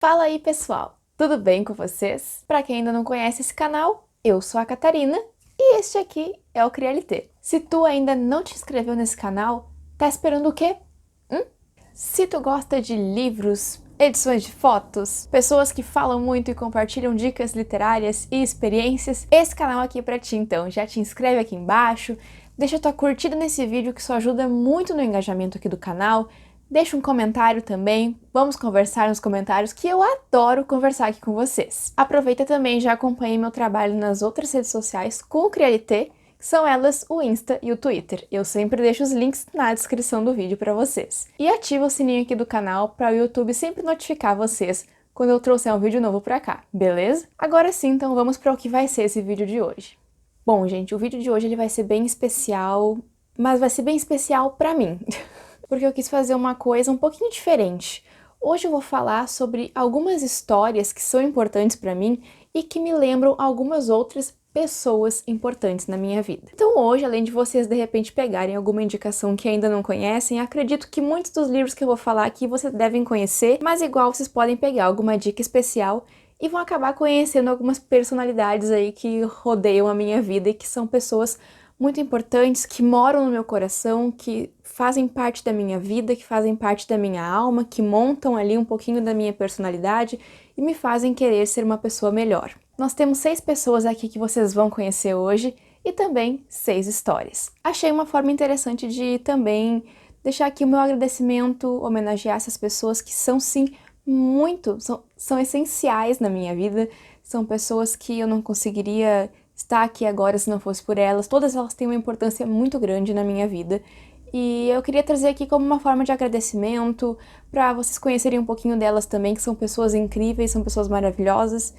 Fala aí, pessoal! Tudo bem com vocês? Para quem ainda não conhece esse canal, eu sou a Catarina e este aqui é o CriaLT. Se tu ainda não te inscreveu nesse canal, tá esperando o quê? Se tu gosta de livros, edições de fotos, pessoas que falam muito e compartilham dicas literárias e experiências, esse canal aqui é pra ti então. Já te inscreve aqui embaixo, deixa tua curtida nesse vídeo que isso ajuda muito no engajamento aqui do canal. Deixa um comentário também, vamos conversar nos comentários que eu adoro conversar aqui com vocês. Aproveita também e já acompanhe meu trabalho nas outras redes sociais com o CriaLT, que são elas o Insta e o Twitter. Eu sempre deixo os links na descrição do vídeo para vocês. E ativa o sininho aqui do canal para o YouTube sempre notificar vocês quando eu trouxer um vídeo novo para cá, beleza? Agora sim, então vamos para o que vai ser esse vídeo de hoje. Bom, gente, o vídeo de hoje ele vai ser bem especial, mas vai ser bem especial para mim. Porque eu quis fazer uma coisa um pouquinho diferente. Hoje eu vou falar sobre algumas histórias que são importantes para mim e que me lembram algumas outras pessoas importantes na minha vida. Então hoje, além de vocês de repente pegarem alguma indicação que ainda não conhecem, acredito que muitos dos livros que eu vou falar aqui vocês devem conhecer, mas igual vocês podem pegar alguma dica especial e vão acabar conhecendo algumas personalidades aí que rodeiam a minha vida e que são pessoas muito importantes, que moram no meu coração, que fazem parte da minha vida, que fazem parte da minha alma, que montam ali um pouquinho da minha personalidade e me fazem querer ser uma pessoa melhor. Nós temos 6 pessoas aqui que vocês vão conhecer hoje e também 6 histórias. Achei uma forma interessante de também deixar aqui o meu agradecimento, homenagear essas pessoas que são sim são essenciais na minha vida, são pessoas que eu não conseguiria estar aqui agora se não fosse por elas. Todas elas têm uma importância muito grande na minha vida e eu queria trazer aqui como uma forma de agradecimento para vocês conhecerem um pouquinho delas também, que são pessoas incríveis, são pessoas maravilhosas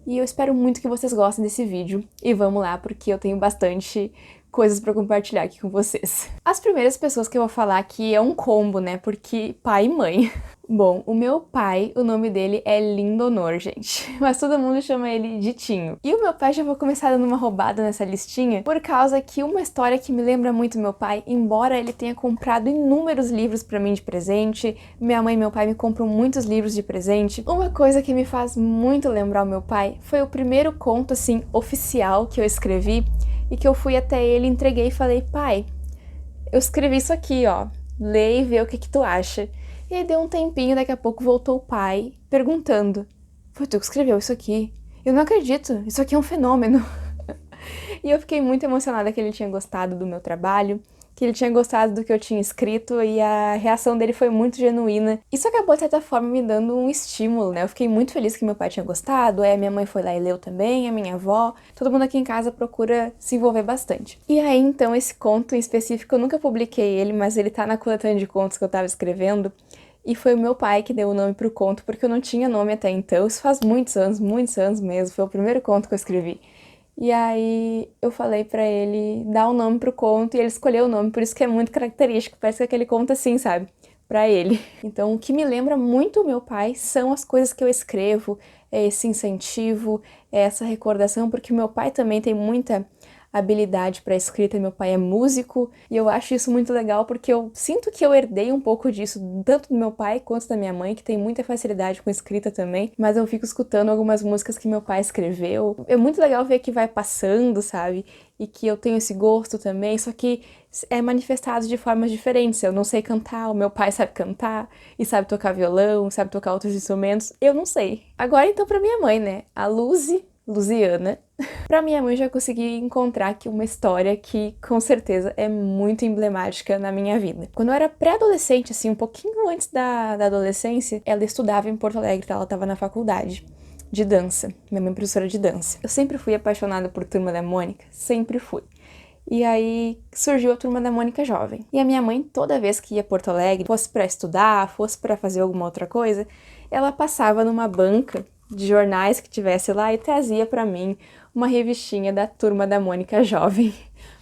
e eu espero muito que vocês gostem desse vídeo e vamos lá porque eu tenho bastante coisas para compartilhar aqui com vocês. As primeiras pessoas que eu vou falar aqui é um combo, né, porque pai e mãe. Bom, o meu pai, o nome dele é Lindonor, gente, mas todo mundo chama ele de Tinho. E o meu pai, já vou começar dando uma roubada nessa listinha, por causa que uma história que me lembra muito meu pai, embora ele tenha comprado inúmeros livros pra mim de presente, minha mãe e meu pai me compram muitos livros de presente, uma coisa que me faz muito lembrar o meu pai foi o primeiro conto, assim, oficial que eu escrevi, e que eu fui até ele, entreguei e falei, pai, eu escrevi isso aqui, ó, lê e vê o que tu acha. E aí deu um tempinho, daqui a pouco voltou o pai, perguntando, foi tu que escreveu isso aqui? Eu não acredito, isso aqui é um fenômeno. E eu fiquei muito emocionada que ele tinha gostado do meu trabalho, que ele tinha gostado do que eu tinha escrito e a reação dele foi muito genuína. Isso acabou, de certa forma, me dando um estímulo, né? Eu fiquei muito feliz que meu pai tinha gostado, aí a minha mãe foi lá e leu também, a minha avó, todo mundo aqui em casa procura se envolver bastante. E aí, então, esse conto em específico, eu nunca publiquei ele, mas ele tá na coletânea de contos que eu tava escrevendo, e foi o meu pai que deu o nome pro conto, porque eu não tinha nome até então, isso faz muitos anos mesmo, foi o primeiro conto que eu escrevi. E aí eu falei pra ele dar um nome pro conto e ele escolheu o nome, por isso que é muito característico, parece que aquele conto assim, sabe? Pra ele. Então o que me lembra muito o meu pai são as coisas que eu escrevo, é esse incentivo, é essa recordação, porque meu pai também tem muita habilidade para escrita, meu pai é músico, e eu acho isso muito legal porque eu sinto que eu herdei um pouco disso, tanto do meu pai quanto da minha mãe, que tem muita facilidade com escrita também, mas eu fico escutando algumas músicas que meu pai escreveu. É muito legal ver que vai passando, sabe? E que eu tenho esse gosto também, só que é manifestado de formas diferentes. Eu não sei cantar, o meu pai sabe cantar, e sabe tocar violão, sabe tocar outros instrumentos, eu não sei. Agora então pra minha mãe, né? A Luziana. Pra minha mãe, já consegui encontrar aqui uma história que, com certeza, é muito emblemática na minha vida. Quando eu era pré-adolescente, assim, um pouquinho antes da adolescência, ela estudava em Porto Alegre, ela estava na faculdade de dança. Minha mãe é professora de dança. Eu sempre fui apaixonada por Turma da Mônica, sempre fui. E aí surgiu a Turma da Mônica Jovem. E a minha mãe, toda vez que ia a Porto Alegre, fosse pra estudar, fosse pra fazer alguma outra coisa, ela passava numa banca de jornais que tivesse lá e trazia pra mim uma revistinha da Turma da Mônica Jovem.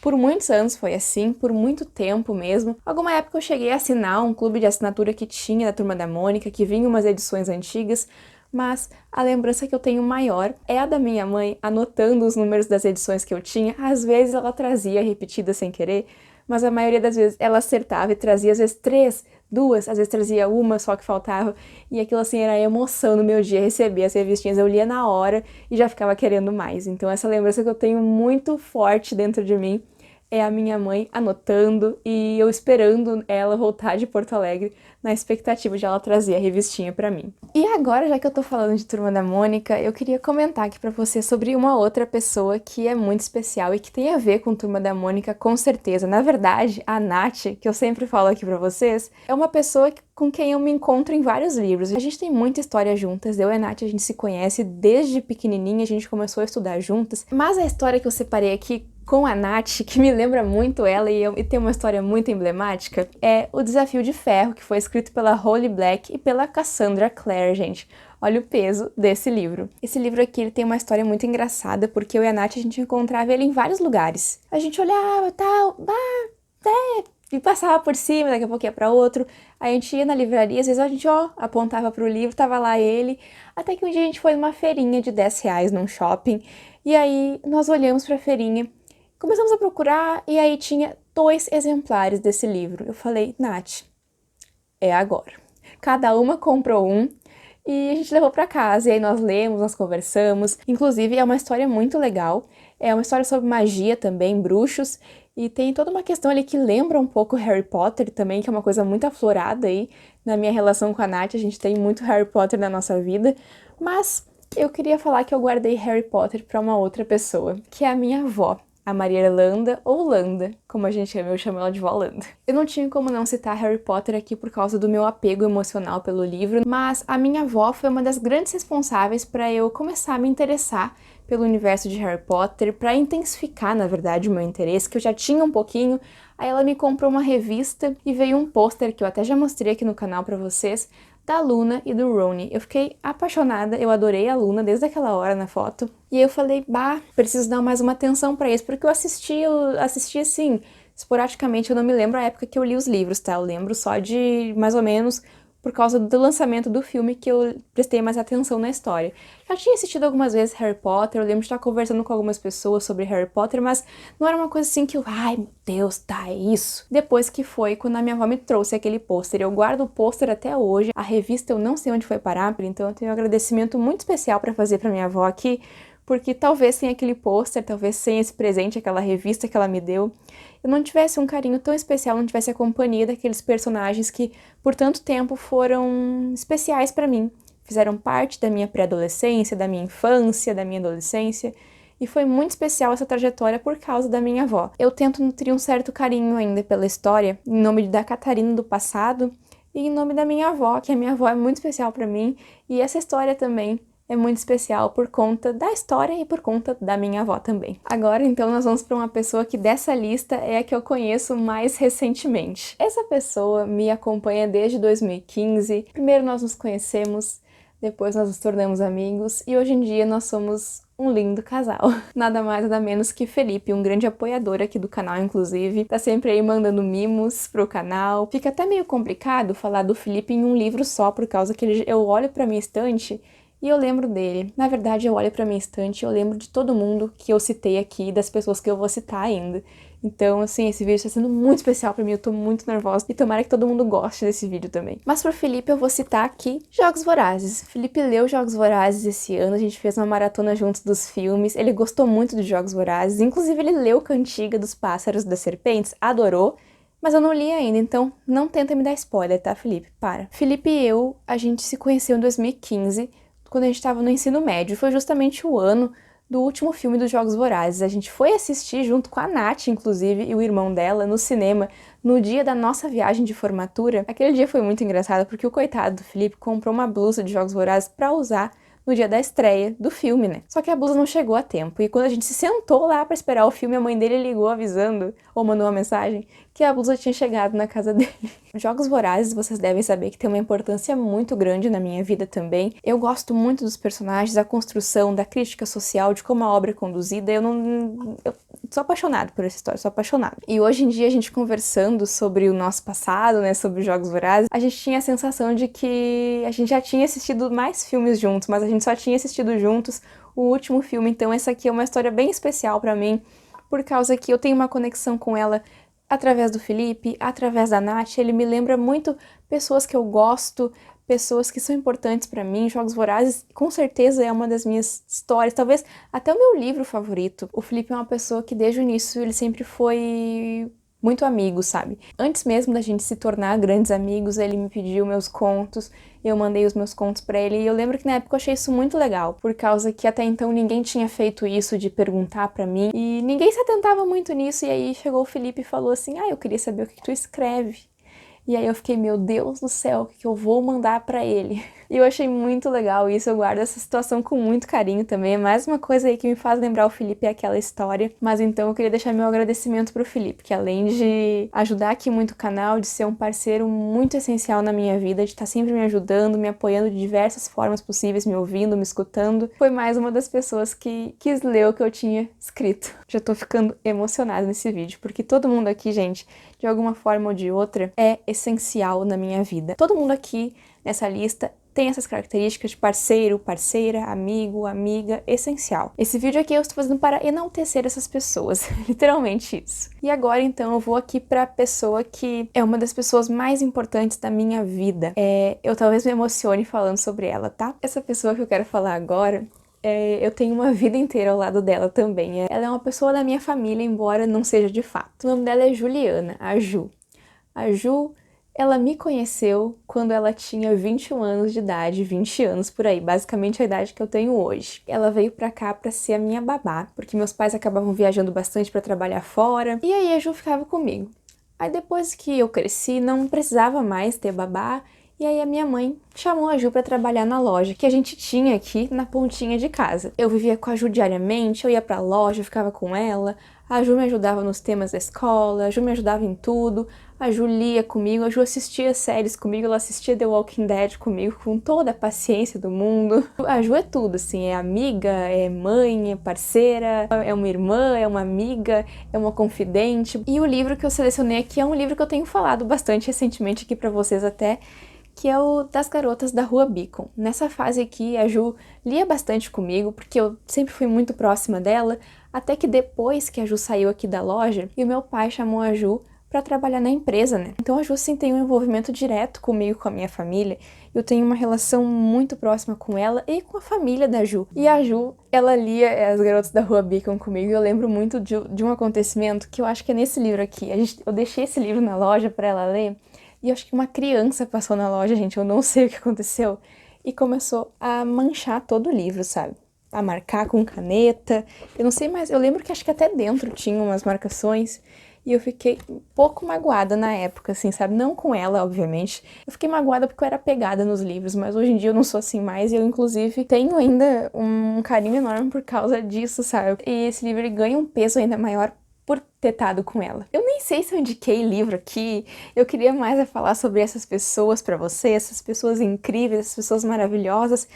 Por muitos anos foi assim, por muito tempo mesmo. Alguma época eu cheguei a assinar um clube de assinatura que tinha da Turma da Mônica, que vinha umas edições antigas, mas a lembrança que eu tenho maior é a da minha mãe anotando os números das edições que eu tinha. Às vezes ela trazia repetida sem querer, mas a maioria das vezes ela acertava e trazia às vezes 3, 2, às vezes trazia uma só que faltava, e aquilo assim era a emoção no meu dia, receber as revistinhas, eu lia na hora e já ficava querendo mais. Então essa lembrança que eu tenho muito forte dentro de mim é a minha mãe anotando e eu esperando ela voltar de Porto Alegre na expectativa de ela trazer a revistinha pra mim. E agora, já que eu tô falando de Turma da Mônica, eu queria comentar aqui pra você sobre uma outra pessoa que é muito especial e que tem a ver com Turma da Mônica, com certeza. Na verdade, a Nath, que eu sempre falo aqui pra vocês, é uma pessoa com quem eu me encontro em vários livros. A gente tem muita história juntas, eu e a Nath, a gente se conhece desde pequenininha, a gente começou a estudar juntas, mas a história que eu separei aqui com a Nath, que me lembra muito ela e tem uma história muito emblemática, é O Desafio de Ferro, que foi escrito pela Holly Black e pela Cassandra Clare, gente. Olha o peso desse livro. Esse livro aqui, ele tem uma história muito engraçada, porque eu e a Nath, a gente encontrava ele em vários lugares. A gente olhava, tal, e passava por cima, daqui a pouco ia pra outro. Aí a gente ia na livraria, às vezes a gente, apontava pro livro, tava lá ele. Até que um dia a gente foi numa feirinha de R$ 10 num shopping, e aí nós olhamos pra feirinha, começamos a procurar e aí tinha 2 exemplares desse livro. Eu falei, Nath, é agora. Cada uma comprou um e a gente levou pra casa. E aí nós lemos, nós conversamos. Inclusive é uma história muito legal. É uma história sobre magia também, bruxos. E tem toda uma questão ali que lembra um pouco Harry Potter também, que é uma coisa muito aflorada aí na minha relação com a Nath. A gente tem muito Harry Potter na nossa vida. Mas eu queria falar que eu guardei Harry Potter pra uma outra pessoa, que é a minha avó. A Maria Irlanda, ou Landa, como a gente chama, eu chamo ela de vó Landa. Eu não tinha como não citar Harry Potter aqui por causa do meu apego emocional pelo livro, mas a minha avó foi uma das grandes responsáveis para eu começar a me interessar pelo universo de Harry Potter, para intensificar, na verdade, o meu interesse, que eu já tinha um pouquinho. Aí ela me comprou uma revista e veio um pôster que eu até já mostrei aqui no canal para vocês, da Luna e do Rony. Eu fiquei apaixonada, eu adorei a Luna desde aquela hora na foto. E eu falei, preciso dar mais uma atenção pra isso, porque eu assisti assim, esporadicamente, eu não me lembro a época que eu li os livros, tá? Eu lembro só de, mais ou menos, por causa do lançamento do filme que eu prestei mais atenção na história. Já tinha assistido algumas vezes Harry Potter, eu lembro de estar conversando com algumas pessoas sobre Harry Potter, mas não era uma coisa assim que eu, ai meu Deus, tá, é isso. Depois que foi quando a minha avó me trouxe aquele pôster, eu guardo o pôster até hoje, a revista eu não sei onde foi parar, então eu tenho um agradecimento muito especial pra fazer pra minha avó aqui, porque talvez sem aquele pôster, talvez sem esse presente, aquela revista que ela me deu, eu não tivesse um carinho tão especial, não tivesse a companhia daqueles personagens que por tanto tempo foram especiais pra mim. Fizeram parte da minha pré-adolescência, da minha infância, da minha adolescência, e foi muito especial essa trajetória por causa da minha avó. Eu tento nutrir um certo carinho ainda pela história, em nome da Catarina do passado, e em nome da minha avó, que a minha avó é muito especial pra mim, e essa história também é muito especial por conta da história e por conta da minha avó também. Agora, então, nós vamos para uma pessoa que dessa lista é a que eu conheço mais recentemente. Essa pessoa me acompanha desde 2015. Primeiro nós nos conhecemos, depois nós nos tornamos amigos e hoje em dia nós somos um lindo casal. Nada mais, nada menos que Felipe, um grande apoiador aqui do canal, inclusive. Tá sempre aí mandando mimos pro canal. Fica até meio complicado falar do Felipe em um livro só, por causa que eu olho pra minha estante e eu lembro dele. Na verdade, eu olho pra minha estante e eu lembro de todo mundo que eu citei aqui, das pessoas que eu vou citar ainda. Então, assim, esse vídeo está sendo muito especial pra mim, eu tô muito nervosa e tomara que todo mundo goste desse vídeo também. Mas pro Felipe eu vou citar aqui Jogos Vorazes. Felipe leu Jogos Vorazes esse ano, a gente fez uma maratona juntos dos filmes, ele gostou muito dos Jogos Vorazes, inclusive ele leu Cantiga dos Pássaros e das Serpentes, adorou, mas eu não li ainda, então não tenta me dar spoiler, tá, Felipe? Para. Felipe e eu, a gente se conheceu em 2015, quando a gente estava no ensino médio, foi justamente o ano do último filme dos Jogos Vorazes. A gente foi assistir junto com a Nath, inclusive, e o irmão dela, no cinema, no dia da nossa viagem de formatura. Aquele dia foi muito engraçado, porque o coitado do Felipe comprou uma blusa de Jogos Vorazes pra usar no dia da estreia do filme, né? Só que a blusa não chegou a tempo, e quando a gente se sentou lá pra esperar o filme, a mãe dele ligou avisando, ou mandou uma mensagem, que a blusa tinha chegado na casa dele. Jogos Vorazes, vocês devem saber que tem uma importância muito grande na minha vida também. Eu gosto muito dos personagens, da construção, da crítica social, de como a obra é conduzida. Eu sou apaixonada por essa história, sou apaixonada. E hoje em dia, a gente conversando sobre o nosso passado, né, sobre os Jogos Vorazes, a gente tinha a sensação de que a gente já tinha assistido mais filmes juntos, mas a gente só tinha assistido juntos o último filme. Então essa aqui é uma história bem especial pra mim, por causa que eu tenho uma conexão com ela através do Felipe, através da Nath, ele me lembra muito pessoas que eu gosto, pessoas que são importantes pra mim. Jogos Vorazes, com certeza, é uma das minhas histórias, talvez até o meu livro favorito. O Felipe é uma pessoa que desde o início ele sempre foi muito amigo, sabe? Antes mesmo da gente se tornar grandes amigos, ele me pediu meus contos, eu mandei os meus contos pra ele, e eu lembro que na época eu achei isso muito legal, por causa que até então ninguém tinha feito isso de perguntar pra mim, e ninguém se atentava muito nisso, e aí chegou o Felipe e falou assim, eu queria saber o que tu escreve. E aí eu fiquei, meu Deus do céu, o que eu vou mandar pra ele? E eu achei muito legal isso, eu guardo essa situação com muito carinho também. É mais uma coisa aí que me faz lembrar o Felipe e aquela história. Mas então eu queria deixar meu agradecimento pro Felipe, que além de ajudar aqui muito o canal, de ser um parceiro muito essencial na minha vida, de estar sempre me ajudando, me apoiando de diversas formas possíveis, me ouvindo, me escutando, foi mais uma das pessoas que quis ler o que eu tinha escrito. Já tô ficando emocionada nesse vídeo, porque todo mundo aqui, gente, de alguma forma ou de outra, é essencial na minha vida. Todo mundo aqui nessa lista tem essas características de parceiro, parceira, amigo, amiga, essencial. Esse vídeo aqui eu estou fazendo para enaltecer essas pessoas, literalmente isso. E agora então eu vou aqui para a pessoa que é uma das pessoas mais importantes da minha vida. Eu talvez me emocione falando sobre ela, tá? Essa pessoa que eu quero falar agora, eu tenho uma vida inteira ao lado dela também. Ela é uma pessoa da minha família, embora não seja de fato. O nome dela é Juliana, a Ju. A Ju, ela me conheceu quando ela tinha 21 anos de idade, 20 anos por aí, basicamente a idade que eu tenho hoje. Ela veio pra cá pra ser a minha babá, porque meus pais acabavam viajando bastante pra trabalhar fora, e aí a Ju ficava comigo. Aí depois que eu cresci, não precisava mais ter babá, e aí a minha mãe chamou a Ju para trabalhar na loja que a gente tinha aqui na pontinha de casa. Eu vivia com a Ju diariamente, eu ia pra loja, eu ficava com ela, a Ju me ajudava nos temas da escola, a Ju me ajudava em tudo, a Ju lia comigo, a Ju assistia séries comigo, ela assistia The Walking Dead comigo com toda a paciência do mundo. A Ju é tudo, assim, é amiga, é mãe, é parceira, é uma irmã, é uma amiga, é uma confidente. E o livro que eu selecionei aqui é um livro que eu tenho falado bastante recentemente aqui pra vocês até, que é o Das Garotas da Rua Beacon. Nessa fase aqui, a Ju lia bastante comigo, porque eu sempre fui muito próxima dela, até que depois que a Ju saiu aqui da loja, e o meu pai chamou a Ju para trabalhar na empresa, né? Então a Ju sim tem um envolvimento direto comigo, com a minha família. Eu tenho uma relação muito próxima com ela e com a família da Ju. E a Ju, ela lia As Garotas da Rua Beacon comigo, e eu lembro muito de um acontecimento que eu acho que é nesse livro aqui. Eu deixei esse livro na loja para ela ler, e eu acho que uma criança passou na loja, gente, eu não sei o que aconteceu, e começou a manchar todo o livro, sabe? A marcar com caneta, eu não sei mais, eu lembro que acho que até dentro tinha umas marcações, e eu fiquei um pouco magoada na época, assim, sabe? Não com ela, obviamente. Eu fiquei magoada porque eu era apegada nos livros, mas hoje em dia eu não sou assim mais, e eu, inclusive, tenho ainda um carinho enorme por causa disso, sabe? E esse livro, ele ganha um peso ainda maior por ter estado com ela. Eu nem sei se eu indiquei livro aqui, eu queria mais falar sobre essas pessoas pra você, essas pessoas incríveis, essas pessoas maravilhosas,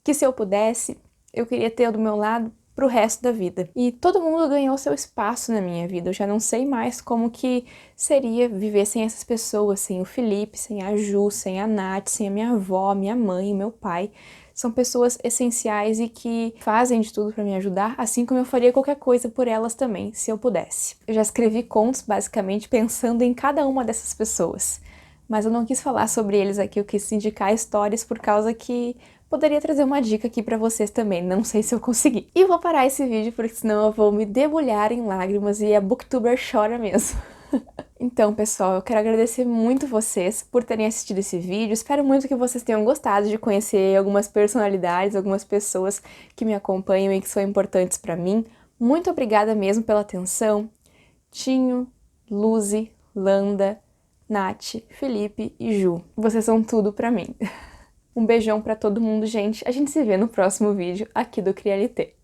que se eu pudesse, eu queria ter do meu lado pro resto da vida. E todo mundo ganhou seu espaço na minha vida, eu já não sei mais como que seria viver sem essas pessoas, sem o Felipe, sem a Ju, sem a Nath, sem a minha avó, minha mãe, meu pai. São pessoas essenciais e que fazem de tudo para me ajudar, assim como eu faria qualquer coisa por elas também, se eu pudesse. Eu já escrevi contos, basicamente, pensando em cada uma dessas pessoas. Mas eu não quis falar sobre eles aqui, eu quis indicar histórias por causa que poderia trazer uma dica aqui pra vocês também, não sei se eu consegui. E vou parar esse vídeo porque senão eu vou me debulhar em lágrimas e a booktuber chora mesmo. Então, pessoal, eu quero agradecer muito vocês por terem assistido esse vídeo. Espero muito que vocês tenham gostado de conhecer algumas personalidades, algumas pessoas que me acompanham e que são importantes pra mim. Muito obrigada mesmo pela atenção. Tinho, Luzi, Landa, Nath, Felipe e Ju. Vocês são tudo pra mim. Um beijão pra todo mundo, gente. A gente se vê no próximo vídeo aqui do Crialité.